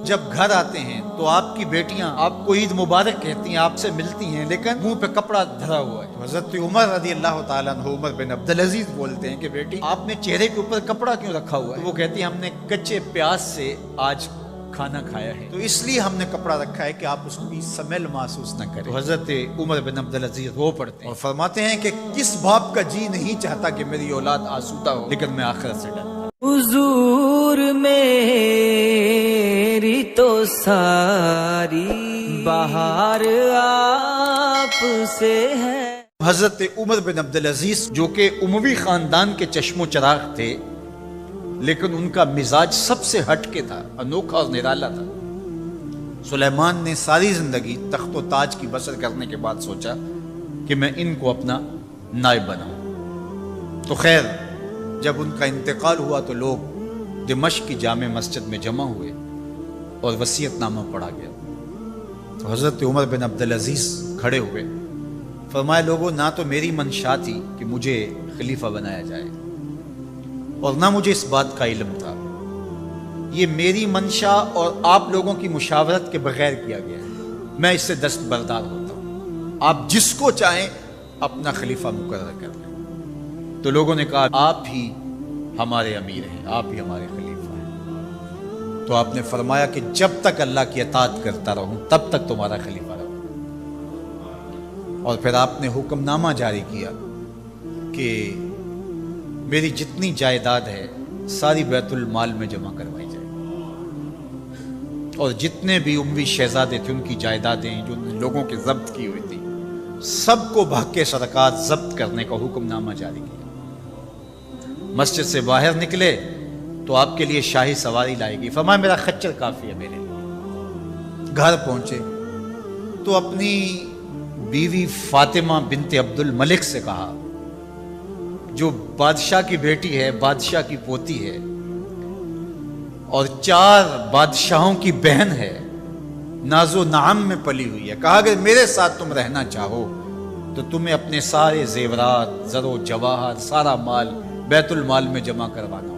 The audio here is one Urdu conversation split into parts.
جب گھر آتے ہیں تو آپ کی بیٹیاں آپ کو عید مبارک کہتی ہیں، آپ سے ملتی ہیں، لیکن منہ پہ کپڑا دھرا ہوا ہے۔ حضرت عمر رضی اللہ تعالیٰ عنہ، عمر بن عبدالعزیز بولتے ہیں کہ بیٹی آپ نے چہرے کے اوپر کپڑا کیوں رکھا ہوا ہے؟ تو وہ کہتی ہیں ہم نے کچے پیاز سے آج کھانا کھایا ہے، تو اس لیے ہم نے کپڑا رکھا ہے کہ آپ اس کی سمیل محسوس نہ کریں۔ تو حضرت عمر بن عبدالعزیز وہ پڑھتے ہیں اور فرماتے ہیں کہ کس باپ کا جی نہیں چاہتا کہ میری اولاد آسودہ ہو، لیکن میں آخرت سے ڈرتا ہوں۔ حضور میری تو ساری بہار آپ سے ہے۔ حضرت عمر بن عبدالعزیز جو کہ اموی خاندان کے چشم و چراغ تھے، لیکن ان کا مزاج سب سے ہٹ کے تھا، انوکھا اور نرالا تھا۔ سلیمان نے ساری زندگی تخت و تاج کی بسر کرنے کے بعد سوچا کہ میں ان کو اپنا نائب بناؤں۔ تو خیر جب ان کا انتقال ہوا تو لوگ دمشق کی جامع مسجد میں جمع ہوئے اور وصیت نامہ پڑھا گیا۔ تو حضرت عمر بن عبدالعزیز کھڑے ہوئے، فرمایا لوگوں نہ تو میری منشا تھی کہ مجھے خلیفہ بنایا جائے اور نہ مجھے اس بات کا علم تھا، یہ میری منشا اور آپ لوگوں کی مشاورت کے بغیر کیا گیا ہے، میں اس سے دستبردار ہوتا ہوں، آپ جس کو چاہیں اپنا خلیفہ مقرر کر لیں۔ تو لوگوں نے کہا آپ ہی ہمارے امیر ہیں، آپ ہی ہمارے خلیفہ ہیں۔ تو آپ نے فرمایا کہ جب تک اللہ کی اطاعت کرتا رہوں تب تک تمہارا خلیفہ رہوں۔ اور پھر آپ نے حکم نامہ جاری کیا کہ میری جتنی جائیداد ہے ساری بیت المال میں جمع کروائی جائے، اور جتنے بھی اموی شہزادے تھے ان کی جائیدادیں جو لوگوں کے ضبط کی ہوئی تھی سب کو بھاگ کے سرکار ضبط کرنے کا حکم نامہ جاری کیا۔ مسجد سے باہر نکلے تو آپ کے لیے شاہی سواری لائے گی، فرمایا میرا خچر کافی ہے میرے لیے۔ گھر پہنچے تو اپنی بیوی فاطمہ بنت عبد الملک سے کہا، جو بادشاہ کی بیٹی ہے، بادشاہ کی پوتی ہے اور 4 بادشاہوں کی بہن ہے، ناز و نعم میں پلی ہوئی ہے، کہا کہ میرے ساتھ تم رہنا چاہو تو تمہیں اپنے سارے زیورات، زر و جواہر، سارا مال بیت المال میں جمع کروانا ہوگا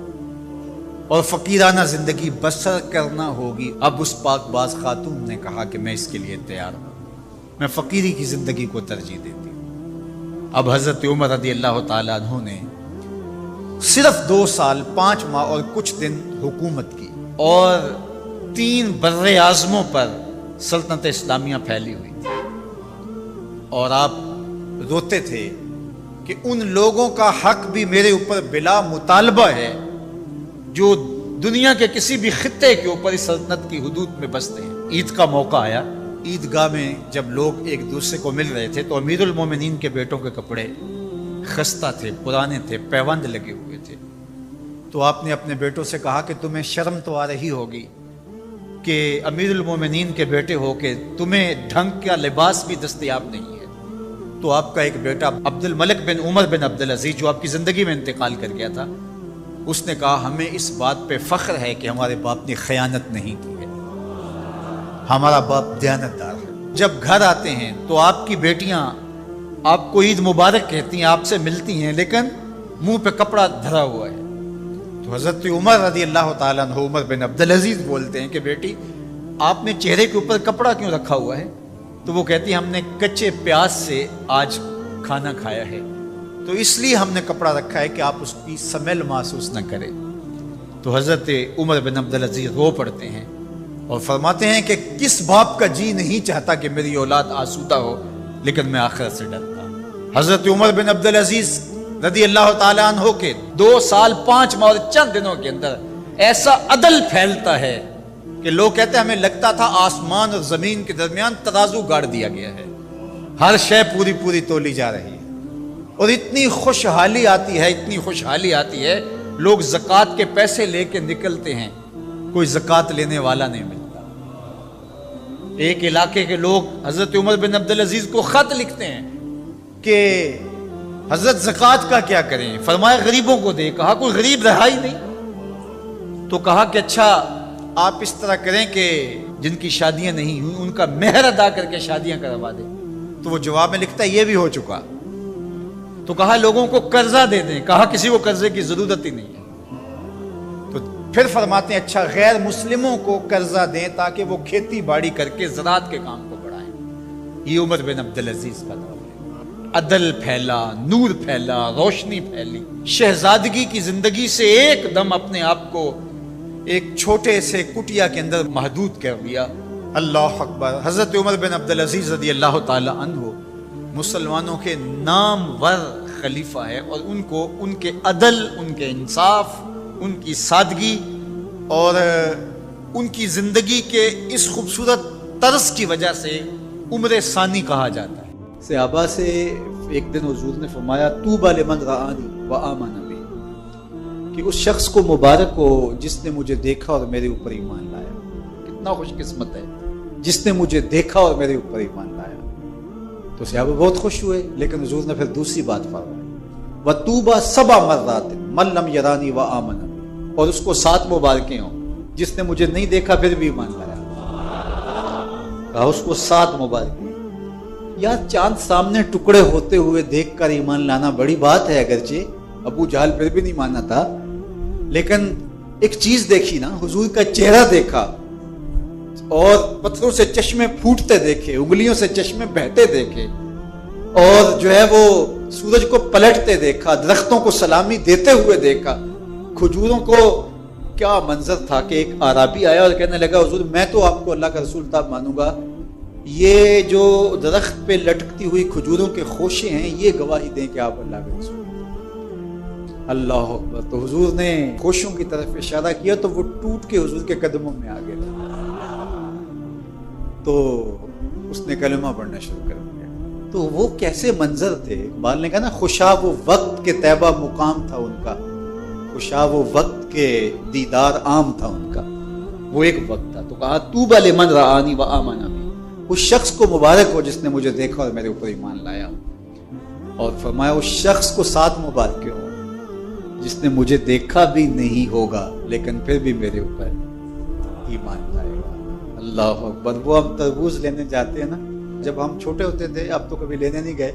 اور فقیرانہ زندگی بسر کرنا ہوگی۔ اب اس پاک باز خاتون نے کہا کہ میں اس کے لیے تیار ہوں، میں فقیری کی زندگی کو ترجیح دیتی ہوں۔ اب حضرت عمر رضی اللہ تعالیٰ عنہ نے صرف 2 سال 5 ماہ اور کچھ دن حکومت کی اور 3 بر اعظموں پر سلطنت اسلامیہ پھیلی ہوئی تھی، اور آپ روتے تھے کہ ان لوگوں کا حق بھی میرے اوپر بلا مطالبہ ہے جو دنیا کے کسی بھی خطے کے اوپر اس سلطنت کی حدود میں بستے ہیں۔ عید کا موقع آیا، عیدگاہ میں جب لوگ ایک دوسرے کو مل رہے تھے تو امیر المومنین کے بیٹوں کے کپڑے خستہ تھے، پرانے تھے، پیوند لگے ہوئے تھے۔ تو آپ نے اپنے بیٹوں سے کہا کہ تمہیں شرم تو آ رہی ہوگی کہ امیر المومنین کے بیٹے ہو کے تمہیں ڈھنگ کا لباس بھی دستیاب نہیں ہے۔ تو آپ کا ایک بیٹا عبد الملک بن عمر بن عبدالعزیز جو آپ کی زندگی میں انتقال کر گیا تھا، اس نے کہا ہمیں اس بات پہ فخر ہے کہ ہمارے باپ نے خیانت نہیں کی ہے، ہمارا باپ دیانتدار ہے۔ جب گھر آتے ہیں تو آپ کی بیٹیاں آپ کو عید مبارک کہتی ہیں، آپ سے ملتی ہیں، لیکن منہ پہ کپڑا دھرا ہوا ہے۔ تو حضرت عمر رضی اللہ تعالیٰ عنہ، عمر بن عبدالعزیز بولتے ہیں کہ بیٹی آپ نے چہرے کے اوپر کپڑا کیوں رکھا ہوا ہے؟ تو وہ کہتی ہم نے کچے پیاز سے آج کھانا کھایا ہے، تو اس لیے ہم نے کپڑا رکھا ہے کہ آپ اس کی سمیل محسوس نہ کریں۔ تو حضرت عمر بن عبدالعزیز وہ پڑھتے ہیں اور فرماتے ہیں کہ کس باپ کا جی نہیں چاہتا کہ میری اولاد آسودہ ہو، لیکن میں آخرت سے ڈرتا ہوں۔ حضرت عمر بن عبدالعزیز رضی اللہ تعالیٰ عنہ کے 2 سال 5 ماہ اور چند دنوں کے اندر ایسا عدل پھیلتا ہے کہ لوگ کہتے ہیں ہمیں لگتا تھا آسمان اور زمین کے درمیان ترازو گاڑ دیا گیا ہے، ہر شے پوری تولی جا رہی ہے، اور اتنی خوشحالی آتی ہے، اتنی خوشحالی آتی ہے، لوگ زکوٰۃ کے پیسے لے کے نکلتے ہیں، کوئی زکوٰۃ لینے والا نہیں ملتا۔ ایک علاقے کے لوگ حضرت عمر بن عبدالعزیز کو خط لکھتے ہیں کہ حضرت زکوٰۃ کا کیا کریں؟ فرمایا غریبوں کو دے۔ کہا کوئی غریب رہا ہی نہیں، تو کہا کہ اچھا آپ اس طرح کریں کہ جن کی شادیاں نہیں ہوئی ان کا مہر ادا کر کے شادیاں کروا دیں۔ تو وہ جواب میں لکھتا ہے یہ بھی ہو چکا۔ تو کہا لوگوں کو قرضہ دے دیں۔ کہا کسی کو قرضے کی ضرورت ہی نہیں ہے۔ تو پھر فرماتے ہیں اچھا غیر مسلموں کو قرضہ دیں تاکہ وہ کھیتی باڑی کر کے زراعت کے کام کو بڑھائیں۔ یہ عمر بن عبدالعزیز کا دور ہے۔ عدل پھیلا، نور پھیلا، روشنی پھیلی، شہزادگی کی زندگی سے ایک دم اپنے آپ کو ایک چھوٹے سے کٹیا کے اندر محدود کر دیا۔ اللہ اکبر۔ حضرت عمر بن عبدالعزیز رضی اللہ تعالی عنہ مسلمانوں کے نامور خلیفہ ہے، اور ان کو ان کے عدل، ان کے انصاف، ان کی سادگی اور ان کی زندگی کے اس خوبصورت طرز کی وجہ سے عمر ثانی کہا جاتا ہے۔ صحابہ سے ایک دن حضور نے فرمایا طوبی لمن رآنی وآمن بی، کہ اس شخص کو مبارک ہو جس نے مجھے دیکھا اور میرے اوپر ایمان لایا۔ کتنا خوش قسمت ہے جس نے مجھے دیکھا اور میرے اوپر ایمان لایا۔ تو صحابہ بہت خوش ہوئے، لیکن حضور نے پھر دوسری بات فرمائی وَطُوبَى سَبْعَ مَرَّاتٍ مَن لَّمْ يَرَانِي وَآمَنَ بِي، اور اس کو 7 مبارکیں ہوں جس نے مجھے نہیں دیکھا پھر بھی ایمان لایا۔ کہا اس کو 7 مبارکیں۔ یار چاند سامنے ٹکڑے ہوتے ہوئے دیکھ کر ایمان لانا بڑی بات ہے، اگرچہ ابو جہل پھر بھی نہیں مانا تھا، لیکن ایک چیز دیکھی نا، حضور کا چہرہ دیکھا اور پتھروں سے چشمے پھوٹتے دیکھے، انگلیوں سے چشمے بہتے دیکھے، اور جو ہے وہ سورج کو پلٹتے دیکھا، درختوں کو سلامی دیتے ہوئے دیکھا، کھجوروں کو۔ کیا منظر تھا کہ ایک عربی آیا اور کہنے لگا حضور میں تو آپ کو اللہ کا رسول تھا مانوں گا، یہ جو درخت پہ لٹکتی ہوئی کھجوروں کے خوشے ہیں یہ گواہی دیں کہ آپ اللہ کے رسول ہیں۔ اللہ اکبر۔ تو حضور نے خوشوں کی طرف اشارہ کیا تو وہ ٹوٹ کے حضور کے قدموں میں آ گئے، تو اس نے کلمہ پڑھنا شروع کر دیا۔ تو وہ کیسے منظر تھے؟ اقبال نے کہا نا خوشا وہ وقت کے طیبہ مقام تھا ان کا، خوشا وہ وقت کے دیدار عام تھا ان کا، وہ ایک وقت تھا۔ تو کہا طوبی لمن رآنی وآمن بی، اس شخص کو مبارک ہو جس نے مجھے دیکھا اور میرے اوپر ایمان لایا، اور فرمایا اس شخص کو 7 مبارکیں ہوں جس نے مجھے دیکھا بھی نہیں ہوگا لیکن پھر بھی میرے اوپر ایمان لائے گا۔ اللہ اکبر۔ وہ ہم تربوز لینے جاتے ہیں نا، جب ہم چھوٹے ہوتے تھے، اب تو کبھی لینے نہیں گئے،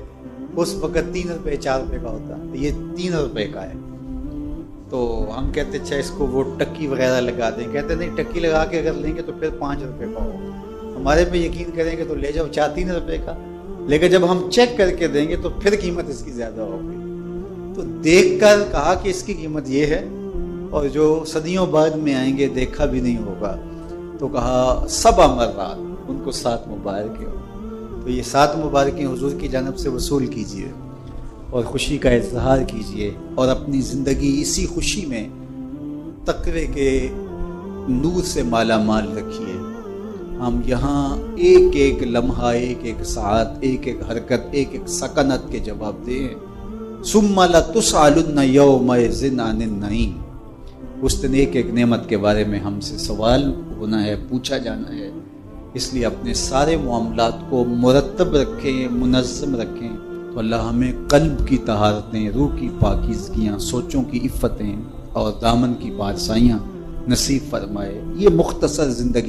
اس وقت 3 روپے 4 روپے کا ہوتا، یہ 3 روپے کا ہے۔ تو ہم کہتے اچھا اس کو وہ ٹکی وغیرہ لگا دیں، کہتے نہیں ٹکی لگا کے اگر لیں گے تو پھر 5 روپے کا ہوگا، ہمارے پہ یقین کریں گے تو لے جاؤ 3 روپے کا، لیکن جب ہم چیک کر کے دیں گے تو پھر قیمت اس کی زیادہ ہوگی۔ تو دیکھ کر کہا کہ اس کی قیمت یہ ہے، اور جو صدیوں بعد میں آئیں گے دیکھا بھی نہیں ہوگا، تو کہا 7 مرات ان کو 7 مبارکیں ہو۔ تو یہ 7 مبارکیں حضور کی جانب سے وصول کیجئے اور خوشی کا اظہار کیجئے، اور اپنی زندگی اسی خوشی میں تقوی کے نور سے مالا مال رکھیے۔ ہم یہاں ایک ایک لمحہ، ایک ایک ساعت، ایک ایک حرکت، ایک ایک سکنت کے جواب دیں۔ ثم لتسألن یومئذ عن النعیم، اس دن ایک ایک نعمت کے بارے میں ہم سے سوال ہونا ہے، پوچھا جانا ہے۔ اس لیے اپنے سارے معاملات کو مرتب رکھیں، منظم رکھیں، تو اللہ ہمیں قلب کی طہارتیں، روح کی پاکیزگیاں، سوچوں کی عفتیں اور دامن کی پارسائیاں نصیب فرمائے۔ یہ مختصر زندگی